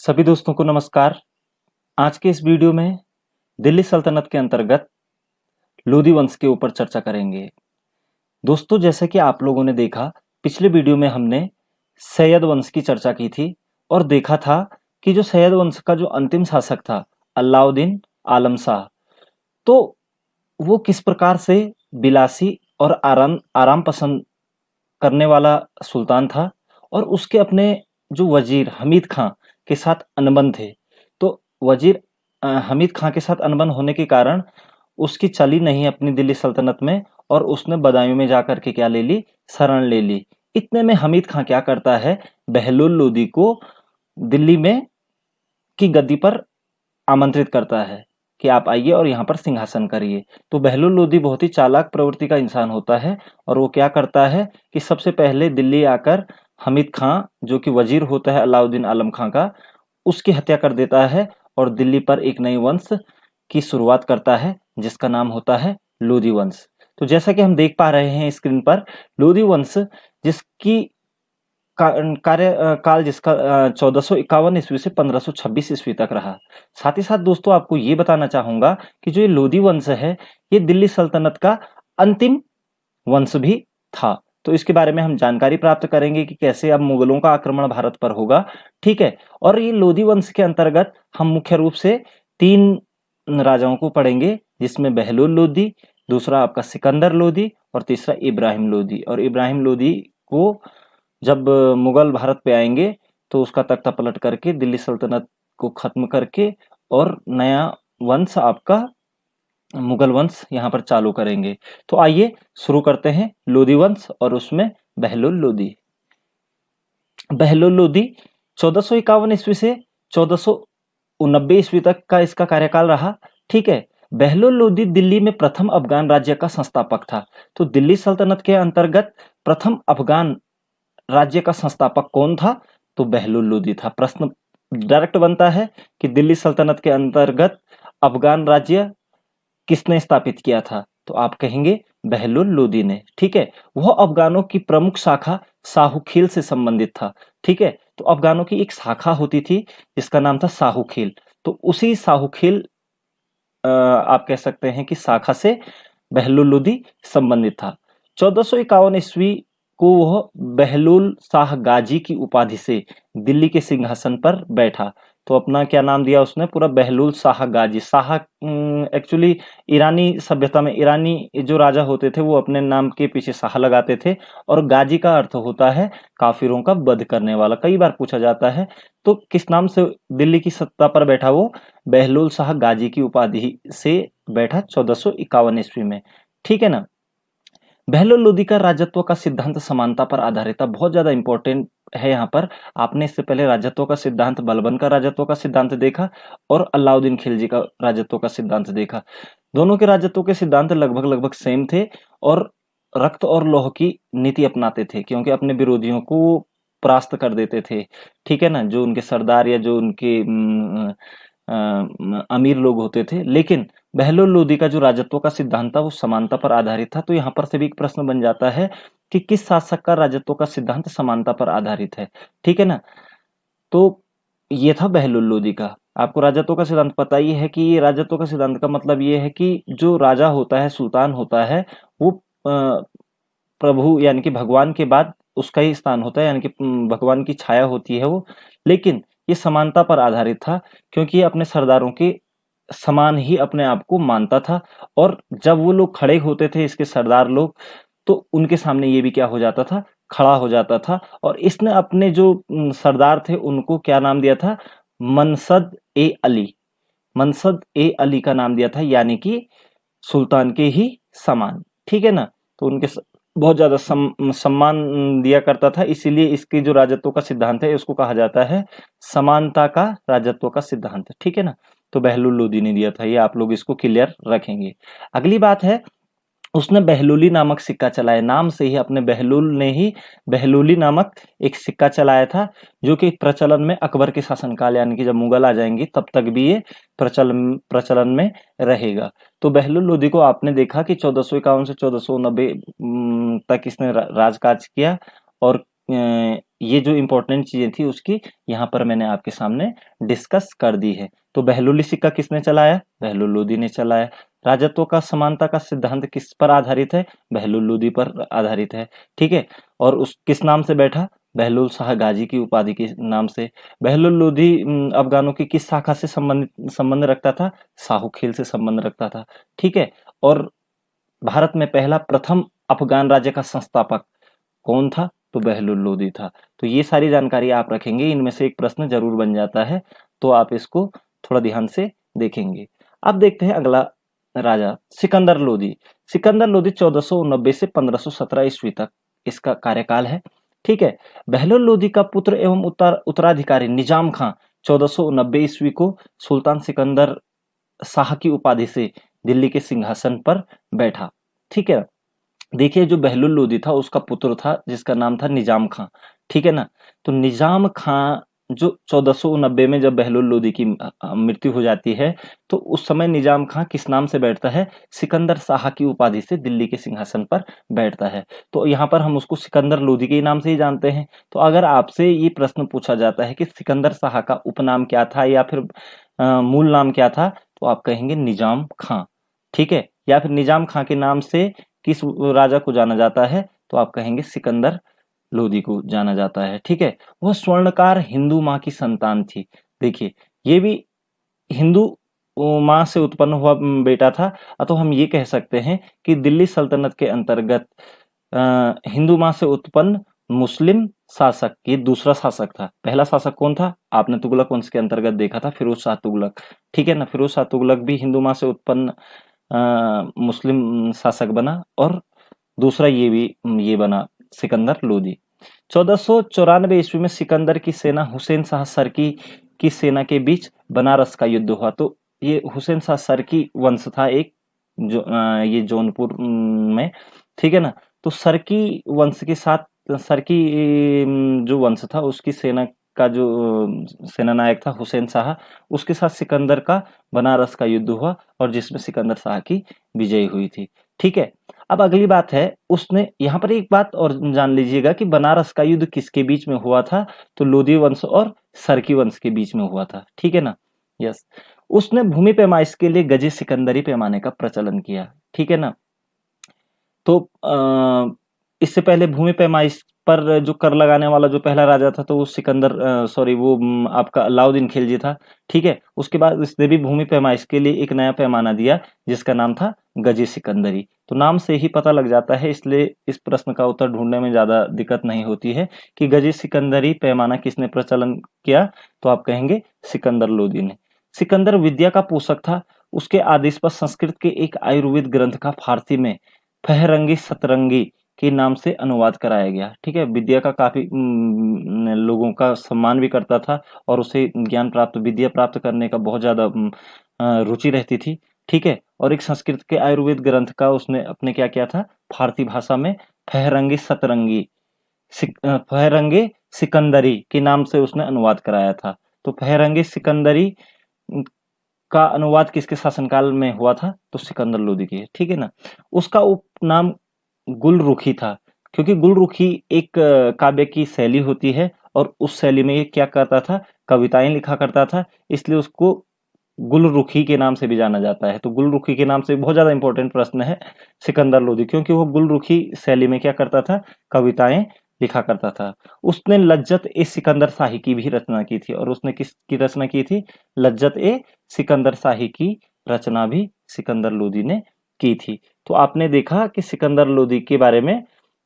सभी दोस्तों को नमस्कार। आज के इस वीडियो में दिल्ली सल्तनत के अंतर्गत लोदी वंश के ऊपर चर्चा करेंगे। दोस्तों, जैसे कि आप लोगों ने देखा, पिछले वीडियो में हमने सैयद वंश की चर्चा की थी और देखा था कि जो सैयद वंश का जो अंतिम शासक था अलाउद्दीन आलम शाह, तो वो किस प्रकार से विलासी और आराम आराम पसंद करने वाला सुल्तान था और उसके अपने जो वजीर हमीद खां के साथ अनबन थे। तो वजीर हमीद खां के साथ अनबन होने के कारण उसकी चली नहीं अपनी दिल्ली सल्तनत में और उसने बदायूं में जाकर के क्या ले ली, शरण ले ली। इतने में हमीद खां क्या करता है, बहलोल लोदी को दिल्ली में की गद्दी पर आमंत्रित करता है कि आप आइए और यहाँ पर सिंहासन करिए। तो बहलोल लोदी बहुत ही चालाक प्रवृत्ति का इंसान होता है और वो क्या करता है कि सबसे पहले दिल्ली आकर हमीद खां, जो कि वजीर होता है अलाउद्दीन आलम खां का, उसकी हत्या कर देता है और दिल्ली पर एक नए वंश की शुरुआत करता है जिसका नाम होता है लोदी वंश। तो जैसा कि हम देख पा रहे हैं स्क्रीन पर, लोदी वंश जिसकी काल जिसका 1451 ईस्वी से 1526 ईस्वी तक रहा। साथ ही साथ दोस्तों, आपको ये बताना चाहूंगा कि जो ये लोदी वंश है, ये दिल्ली सल्तनत का अंतिम वंश भी था। तो इसके बारे में हम जानकारी प्राप्त करेंगे कि कैसे अब मुगलों का आक्रमण भारत पर होगा। ठीक है, और ये लोदी वंश के अंतर्गत हम मुख्य रूप से तीन राजाओं को पढ़ेंगे, जिसमें बहलोल लोदी, दूसरा आपका सिकंदर लोदी और तीसरा इब्राहिम लोदी। और इब्राहिम लोदी को जब मुगल भारत पे आएंगे तो उसका तख्ता पलट करके दिल्ली सल्तनत को खत्म करके और नया वंश आपका मुगल वंश यहाँ पर चालू करेंगे। तो आइए शुरू करते हैं लोदी वंश और उसमें बहलोल लोदी। बहलोल लोदी 1451 ईस्वी से 1489 ईस्वी तक का इसका कार्यकाल रहा। ठीक है, बहलोल लोदी दिल्ली में प्रथम अफगान राज्य का संस्थापक था। तो दिल्ली सल्तनत के अंतर्गत प्रथम अफगान राज्य का संस्थापक कौन था? तो बहलोल लोदी था। प्रश्न डायरेक्ट बनता है कि दिल्ली सल्तनत के अंतर्गत अफगान राज्य किसने स्थापित किया था? तो आप कहेंगे बहलोल लोदी ने। ठीक है, वह अफगानों की प्रमुख शाखा साहूखील से संबंधित था। ठीक है, तो अफगानों की एक शाखा होती थी जिसका नाम था साहूखील। तो उसी साहूखील आप कह सकते हैं कि शाखा से बहलोल लोदी संबंधित था। 1451 ईस्वी को वह बहलोल शाह गाजी की उपाधि से दिल्ली के सिंहासन पर बैठा। तो अपना क्या नाम दिया उसने, पूरा बहलोल शाह गाजी। शाह एक्चुअली ईरानी सभ्यता में ईरानी जो राजा होते थे वो अपने नाम के पीछे शाह लगाते थे, और गाजी का अर्थ होता है काफिरों का वध करने वाला। कई बार पूछा जाता है, तो किस नाम से दिल्ली की सत्ता पर बैठा वो? बहलोल शाह गाजी की उपाधि से बैठा 1451 ईस्वी में। ठीक है ना। बहलोल लोदी का राजत्व का सिद्धांत समानता पर आधारित था। बहुत ज्यादा इंपॉर्टेंट है यहाँ पर। आपने इससे पहले राजत्व का सिद्धांत, बलबन का राजत्व का सिद्धांत देखा और अलाउद्दीन खिलजी का राजत्व का सिद्धांत देखा। दोनों के राजत्व के सिद्धांत लगभग लगभग सेम थे और रक्त और लौह की नीति अपनाते थे, क्योंकि अपने विरोधियों को परास्त कर देते थे। ठीक है ना, जो उनके सरदार या जो उनके अमीर लोग होते थे। लेकिन बहलोल लोदी का जो राजत्व का सिद्धांत था वो समानता पर आधारित था। तो यहाँ पर से भी एक प्रश्न बन जाता है कि किस शासक का राजत्व का सिद्धांत समानता पर आधारित है। ठीक है ना। तो ये था बहलोल लोदी का। आपको राजत्व का सिद्धांत पता ही है कि ये राजत्व का सिद्धांत का मतलब ये है कि जो राजा होता है, सुल्तान होता है, वो प्रभु यानी कि भगवान के बाद उसका ही स्थान होता है, यानी कि भगवान की छाया होती है वो। लेकिन ये समानता पर आधारित था, क्योंकि ये अपने सरदारों के समान ही अपने आप को मानता था। और जब वो लोग खड़े होते थे, इसके सरदार लोग, तो उनके सामने ये भी क्या हो जाता था, खड़ा हो जाता था। और इसने अपने जो सरदार थे उनको क्या नाम दिया था? मनसद ए अली। मनसद ए अली का नाम दिया था, यानी कि सुल्तान के ही समान। ठीक है ना। तो उनके बहुत ज्यादा सम्मान दिया करता था, इसीलिए इसकी जो राजत्व का सिद्धांत है उसको कहा जाता है समानता का राजत्व का सिद्धांत। ठीक है ना। तो बहलोल लोदी ने दिया था, ये आप लोग इसको क्लियर रखेंगे। अगली बात है, उसने बहलोली नामक सिक्का चलाया। नाम से ही अपने बहलोल ने ही बहलोली नामक एक सिक्का चलाया था, जो कि प्रचलन में अकबर के शासनकाल यानी कि जब मुगल आ जाएंगे तब तक भी ये प्रचलन में रहेगा। तो बहलोल लोदी को आपने देखा कि 1451 से 1490 तक इसने राजकाज किया और ये जो इम्पोर्टेंट चीजें थी उसकी यहाँ पर मैंने आपके सामने डिस्कस कर दी है। तो बहलुली सिक्का किसने चलाया? बहलुल लोदी ने चलाया। राजत्व का समानता का सिद्धांत किस पर आधारित है? बहलुल लोदी पर आधारित है। ठीक है, और उस किस नाम से बैठा? बहलुल शाह गाजी की उपाधि के नाम से। बहलुल लोदी अफगानों की किस शाखा से संबंध रखता था? साहू खेल से संबंध रखता था। ठीक है, और भारत में पहला प्रथम अफगान राज्य का संस्थापक कौन था? तो बहलुल लोदी था। तो ये सारी जानकारी आप रखेंगे, इनमें से एक प्रश्न जरूर बन जाता है, तो आप इसको थोड़ा ध्यान से देखेंगे। अब देखते हैं अगला राजा सिकंदर लोदी। सिकंदर लोदी 1490 से 1517 ईस्वी तक इसका कार्यकाल है। ठीक है, बहलुल लोदी का पुत्र एवं उत्तराधिकारी निजाम खां 1490 ईस्वी को सुल्तान सिकंदर शाह की उपाधि से दिल्ली के सिंहासन पर बैठा। ठीक है, देखिए जो बहलुल लोदी था उसका पुत्र था जिसका नाम था निजाम खां। ठीक है ना, तो निजाम खां जो 1490 में जब बहलुल लोदी की मृत्यु हो जाती है, तो उस समय निजाम खां किस नाम से बैठता है? सिकंदर शाह की उपाधि से दिल्ली के सिंहासन पर बैठता है। तो यहाँ पर हम उसको सिकंदर लोदी के नाम से ही जानते हैं। तो अगर आपसे ये प्रश्न पूछा जाता है कि सिकंदर शाह का उपनाम क्या था या फिर मूल नाम क्या था, तो आप कहेंगे निजाम खां। ठीक है, या फिर निजाम खां के नाम से किस राजा को जाना जाता है? तो आप कहेंगे सिकंदर लोदी को जाना जाता है। ठीक है, वह स्वर्णकार हिंदू माँ की संतान थी। देखिए ये भी हिंदू माँ से उत्पन्न हुआ बेटा था। तो हम ये कह सकते हैं कि दिल्ली सल्तनत के अंतर्गत हिंदू माँ से उत्पन्न मुस्लिम शासक ये दूसरा शासक था। पहला शासक कौन था? आपने तुगलक वंश के अंतर्गत देखा था, फिरोज शाह तुगलक। ठीक है ना, फिरोज शाह तुगलक भी हिंदू माँ से उत्पन्न मुस्लिम शासक बना, और दूसरा ये बना सिकंदर लोदी। 1494 ईस्वी में सिकंदर की सेना हुसैन शाह सरकी की सेना के बीच बनारस का युद्ध हुआ। तो ये हुसैन शाह सरकी वंश था एक, जो ये जौनपुर में। ठीक है ना, तो सरकी वंश के साथ सरकी जो वंश था उसकी सेना का जो सेना नायक था हुसैन शाह, उसके साथ सिकंदर का बनारस का युद्ध हुआ, और जिसमें सिकंदर शाह की विजय हुई थी। ठीक है, अब अगली बात है, उसने यहाँ पर एक बात और जान लीजिएगा कि बनारस का युद्ध किसके बीच में हुआ था? तो लोदी वंश और सरकी वंश के बीच में हुआ था। ठीक है ना, यस। उसने भूमि पैमाइश के लिए गजे सिकंदरी पैमाने का प्रचलन किया। ठीक है ना, तो इससे पहले भूमि पैमाइश पर जो कर लगाने वाला जो पहला राजा था, तो वो सिकंदर सॉरी वो आपका अलाउद्दीन खिलजी था। ठीक है, उसके बाद इसने भी भूमि पैमाइश के लिए एक नया पैमाना दिया जिसका नाम था गजे सिकंदरी। तो नाम से ही पता लग जाता है, इसलिए इस प्रश्न का उत्तर ढूंढने में ज्यादा दिक्कत नहीं होती है कि गजे सिकंदरी पैमाना किसने प्रचलन किया? तो आप कहेंगे सिकंदर लोदी ने। सिकंदर विद्या का पोषक था। उसके आदेश पर संस्कृत के एक आयुर्वेद ग्रंथ का फारसी में फहरंगी सतरंगी के नाम से अनुवाद कराया गया। ठीक है, विद्या का काफी लोगों का सम्मान भी करता था, और उसे ज्ञान प्राप्त विद्या प्राप्त करने का बहुत ज्यादा रुचि रहती थी। ठीक है, और एक संस्कृत के आयुर्वेद ग्रंथ का उसने अपने क्या किया था? फारसी भाषा में फहरंगी सतरंगी फहरंगी सिकंदरी के नाम से उसने अनुवाद कराया था। तो फहरंगी सिकंदरी का अनुवाद किसके शासनकाल में हुआ था? तो सिकंदर लोदी के। ठीक है ना, उसका उपनाम गुलरुखी था, क्योंकि गुलरुखी एक काव्य की शैली होती है, और उस शैली में ये क्या करता था? कविताएं लिखा करता था, इसलिए उसको गुलरुखी के नाम से भी जाना जाता है। तो गुलरुखी के नाम से बहुत ज्यादा इंपॉर्टेंट प्रश्न है सिकंदर लोदी, क्योंकि वो गुलरुखी शैली में क्या करता था? कविताएं लिखा करता था। उसने लज्जत ए सिकंदर शाही की भी रचना की थी, और उसने किसकी रचना की थी? लज्जत ए सिकंदर शाही की रचना भी सिकंदर लोदी ने की थी। तो आपने देखा कि सिकंदर लोदी के बारे में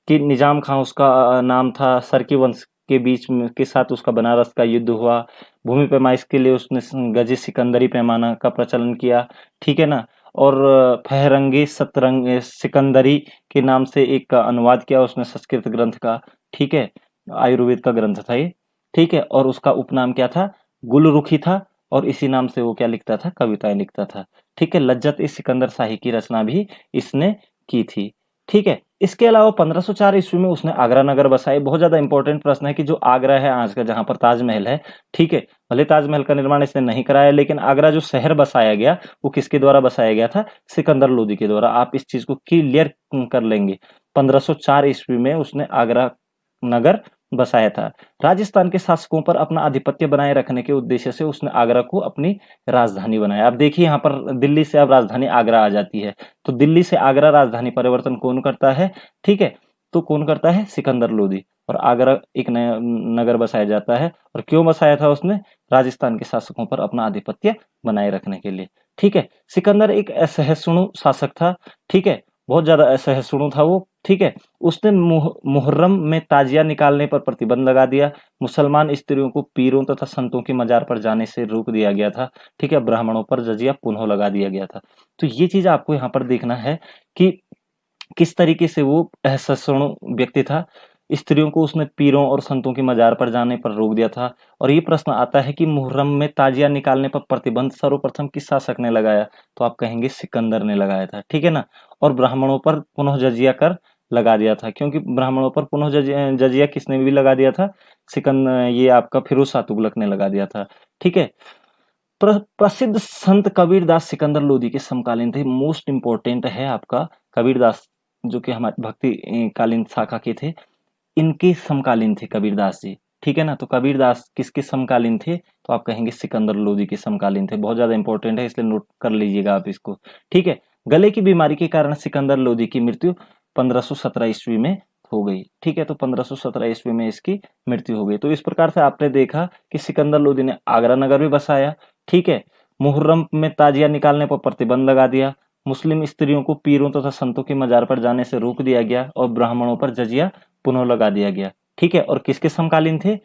कि निजाम खां उसका नाम था, सरकी वंश के बीच में के साथ उसका बनारस का युद्ध हुआ, भूमि पैमाइश के लिए उसने गजे सिकंदरी पैमाना का प्रचलन किया। ठीक है ना, और फहरंगी सतरंग सिकंदरी के नाम से एक अनुवाद किया उसने संस्कृत ग्रंथ का। ठीक है, आयुर्वेद का ग्रंथ था ये। ठीक है, और उसका उपनाम क्या था? गुलरुखी था, और इसी नाम से वो क्या लिखता था? कविताएं लिखता था। ठीक है, लज्जत ए सिकंदर शाही की रचना भी इसने की थी। ठीक है, इसके अलावा 1504 ईस्वी में उसने आगरा नगर बसाए। बहुत ज्यादा इंपॉर्टेंट प्रश्न है कि जो आगरा है आज का, जहां पर ताजमहल है, ठीक है, भले ताजमहल का निर्माण इसने नहीं कराया, लेकिन आगरा जो शहर बसाया गया वो किसके द्वारा बसाया गया था? सिकंदर लोदी के द्वारा। आप इस चीज को क्लियर कर लेंगे। 1504 ईस्वी में उसने आगरा नगर बसाया था। राजस्थान के शासकों पर अपना आधिपत्य बनाए रखने के उद्देश्य से उसने आगरा को अपनी राजधानी बनाया। अब देखिए यहाँ पर दिल्ली से अब राजधानी आगरा आ जाती है, तो दिल्ली से आगरा राजधानी परिवर्तन कौन करता है? ठीक है, तो कौन करता है? सिकंदर लोदी। और आगरा एक नया नगर बसाया जाता है। और क्यों बसाया था उसने? राजस्थान के शासकों पर अपना आधिपत्य बनाए रखने के लिए। ठीक है, सिकंदर एक असहिष्णु शासक था। ठीक है, बहुत ज्यादा असहिष्णु था वो। ठीक है, उसने मुहर्रम में ताजिया निकालने पर प्रतिबंध लगा दिया। मुसलमान स्त्रियों को पीरों तथा संतों की मजार पर जाने से रोक दिया गया था। ठीक है, ब्राह्मणों पर जजिया पुनः लगा दिया गया था। तो ये चीज आपको यहाँ पर देखना है कि किस तरीके से वो असहिष्णु व्यक्ति था। स्त्रियों को उसने पीरों और संतों की मजार पर जाने पर रोक दिया था। और ये प्रश्न आता है कि मुहर्रम में ताजिया निकालने पर प्रतिबंध सर्वप्रथम किस शासक ने लगाया? तो आप कहेंगे सिकंदर ने लगाया था। ठीक है ना। और ब्राह्मणों पर पुनः जजिया कर लगा दिया था, क्योंकि ब्राह्मणों पर पुनः जजिया किसने भी लगा दिया था? ये आपका फिरोज शाह तुगलक ने लगा दिया था। ठीक है, प्रसिद्ध संत कबीरदास सिकंदर लोदी के समकालीन थे। मोस्ट इंपोर्टेंट है आपका कबीरदास, जो कि हमारे भक्ति कालीन शाखा के थे, इनके समकालीन थे कबीरदास जी। ठीक है ना। तो कबीरदास किसके समकालीन थे? तो आप कहेंगे सिकंदर लोदी के समकालीन थे। बहुत ज्यादा इंपॉर्टेंट है, इसलिए नोट कर लीजिएगा आप इसको। ठीक है, गले की बीमारी के कारण सिकंदर लोदी की मृत्यु 1517 ईस्वी में हो गई। ठीक है, तो 1517 ईस्वी में इसकी मृत्यु हो गई। तो इस प्रकार से आपने देखा कि सिकंदर लोदी ने आगरा नगर भी बसाया। ठीक है, मुहर्रम में ताजिया निकालने पर प्रतिबंध लगा दिया। मुस्लिम स्त्रियों को पीरों तथा संतों की मजार पर जाने से रोक दिया गया और ब्राह्मणों पर जजिया पुनः लगा दिया गया। ठीक है, और किसके समकालीन थे?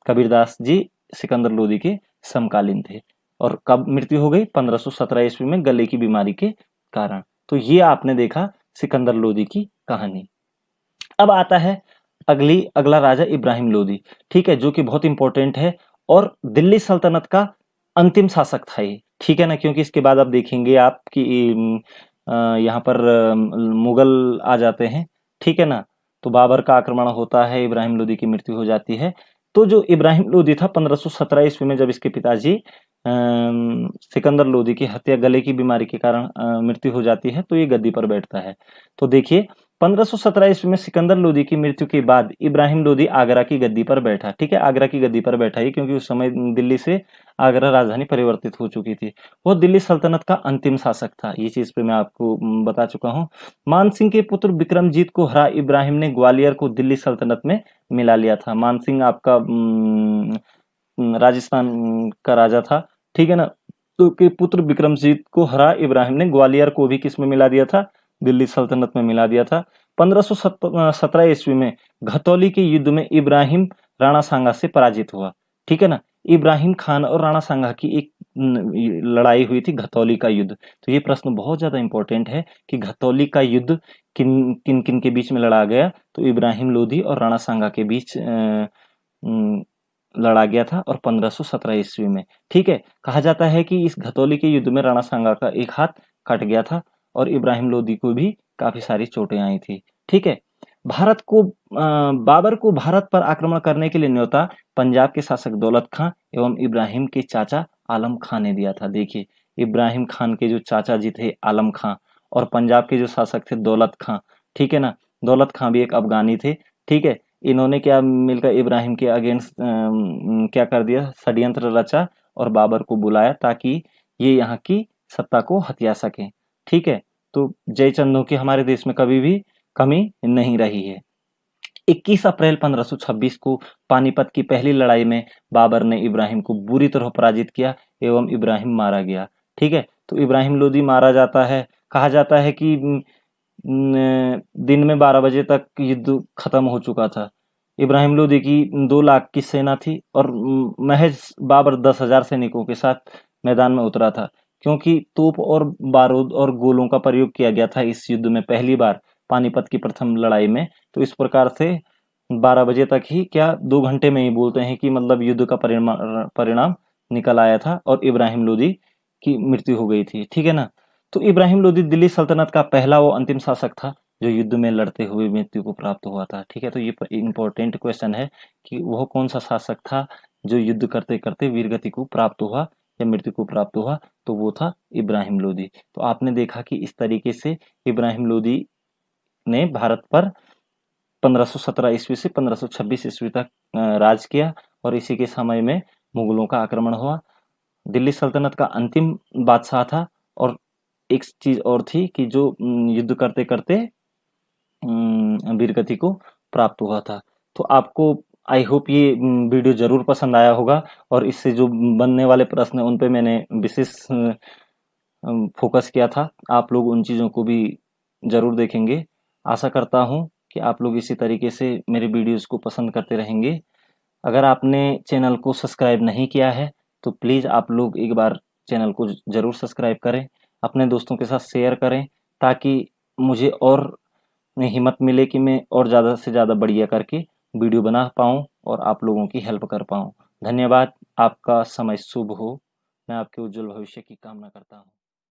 कबीरदास जी सिकंदर लोदी के समकालीन थे। और कब मृत्यु हो गई? 1517 ईस्वी में गले की बीमारी के कारण। तो ये आपने देखा सिकंदर लोदी की कहानी। अब आता है अगला राजा इब्राहिम लोदी। ठीक है, जो कि बहुत इंपॉर्टेंट है और दिल्ली सल्तनत का अंतिम शासक था ये। ठीक है ना, क्योंकि इसके बाद आप देखेंगे आप कि यहाँ पर मुगल आ जाते हैं। ठीक है ना, तो बाबर का आक्रमण होता है, इब्राहिम लोदी की मृत्यु हो जाती है। तो जो इब्राहिम लोदी था 1517 ईस्वी में, जब इसके पिताजी सिकंदर लोदी की हत्या गले की बीमारी के कारण मृत्यु हो जाती है, तो ये गद्दी पर बैठता है। तो देखिए 1517 ईस्वी में सिकंदर लोदी की मृत्यु के बाद इब्राहिम लोदी आगरा की गद्दी पर बैठा। ठीक है, आगरा की गद्दी पर बैठा ही क्योंकि उस समय दिल्ली से आगरा राजधानी परिवर्तित हो चुकी थी। वो दिल्ली सल्तनत का अंतिम शासक था। ये चीज पे मैं आपको बता चुका हूँ। मानसिंह के पुत्र विक्रमजीत को हरा इब्राहिम ने ग्वालियर को दिल्ली सल्तनत में मिला लिया था। मानसिंह आपका राजस्थान का राजा था। ठीक है ना, तो के पुत्र विक्रमजीत को हरा इब्राहिम ने ग्वालियर को भी किस में मिला दिया था? दिल्ली सल्तनत में मिला दिया था। 1517 ईस्वी में घतौली के युद्ध में इब्राहिम राणा सांगा से पराजित हुआ। ठीक है ना, इब्राहिम खान और राणा सांगा की एक लड़ाई हुई थी, घतौली का युद्ध। तो ये प्रश्न बहुत ज्यादा इंपॉर्टेंट है कि घतौली का युद्ध किन किन किन के बीच में लड़ा गया? तो इब्राहिम लोधी और राणा सांगा के बीच लड़ा गया था, और 1517 ईस्वी में। ठीक है, कहा जाता है कि इस घतौली के युद्ध में राणा सांगा का एक हाथ कट गया था और इब्राहिम लोदी को भी काफी सारी चोटें आई थी। ठीक है, बाबर को भारत पर आक्रमण करने के लिए न्योता पंजाब के शासक दौलत खां एवं इब्राहिम के चाचा आलम खां ने दिया था। देखिए, इब्राहिम खान के जो चाचा जी थे आलम खां, और पंजाब के जो शासक थे दौलत खां। ठीक है ना, दौलत खां भी एक अफगानी थे। ठीक है, इन्होंने क्या मिलकर इब्राहिम के अगेंस्ट क्या कर दिया? षड्यंत्र रचा और बाबर को बुलाया ताकि ये यहाँ की सत्ता को हथिया सके। ठीक है, तो जयचंदों की हमारे देश में कभी भी कमी नहीं रही है। 21 अप्रैल 1526 को पानीपत की पहली लड़ाई में बाबर ने इब्राहिम को बुरी तरह पराजित किया एवं इब्राहिम मारा गया। ठीक है, तो इब्राहिम लोदी मारा जाता है। कहा जाता है कि दिन में 12 बजे तक युद्ध खत्म हो चुका था। इब्राहिम लोदी की 2 लाख की सेना थी और महज बाबर 10,000 सैनिकों के साथ मैदान में उतरा था, क्योंकि तोप और बारूद और गोलों का प्रयोग किया गया था इस युद्ध में पहली बार, पानीपत की प्रथम लड़ाई में। तो इस प्रकार से 12 बजे तक ही, क्या 2 घंटे में ही बोलते हैं कि मतलब युद्ध का परिणाम निकल आया था और इब्राहिम लोदी की मृत्यु हो गई थी। ठीक है ना, तो इब्राहिम लोदी दिल्ली सल्तनत का पहला वो अंतिम शासक था जो युद्ध में लड़ते हुए मृत्यु को प्राप्त हुआ था। ठीक है, तो ये इंपॉर्टेंट क्वेश्चन है कि वह कौन सा शासक था जो युद्ध करते करते वीरगति को प्राप्त हुआ या मृत्यु को प्राप्त हुआ? तो वो था इब्राहिम लोदी। तो आपने देखा कि इस तरीके से इब्राहिम लोदी ने भारत पर 1517 ईस्वी से 1526 ईस्वी तक राज किया और इसी के समय में मुगलों का आक्रमण हुआ। दिल्ली सल्तनत का अंतिम बादशाह था। और एक चीज और थी कि जो युद्ध करते करते वीरगति को प्राप्त हुआ था। तो आपको आई होप ये वीडियो जरूर पसंद आया होगा और इससे जो बनने वाले प्रश्न हैं उन पे मैंने विशेष फोकस किया था। आप लोग उन चीज़ों को भी ज़रूर देखेंगे। आशा करता हूँ कि आप लोग इसी तरीके से मेरे वीडियोज़ को पसंद करते रहेंगे। अगर आपने चैनल को सब्सक्राइब नहीं किया है तो प्लीज़ आप लोग एक बार चैनल को ज़रूर सब्सक्राइब करें, अपने दोस्तों के साथ शेयर करें, ताकि मुझे और हिम्मत मिले कि मैं और ज़्यादा से ज़्यादा बढ़िया करके वीडियो बना पाऊँ और आप लोगों की हेल्प कर पाऊँ। धन्यवाद। आपका समय शुभ हो। मैं आपके उज्जवल भविष्य की कामना करता हूँ।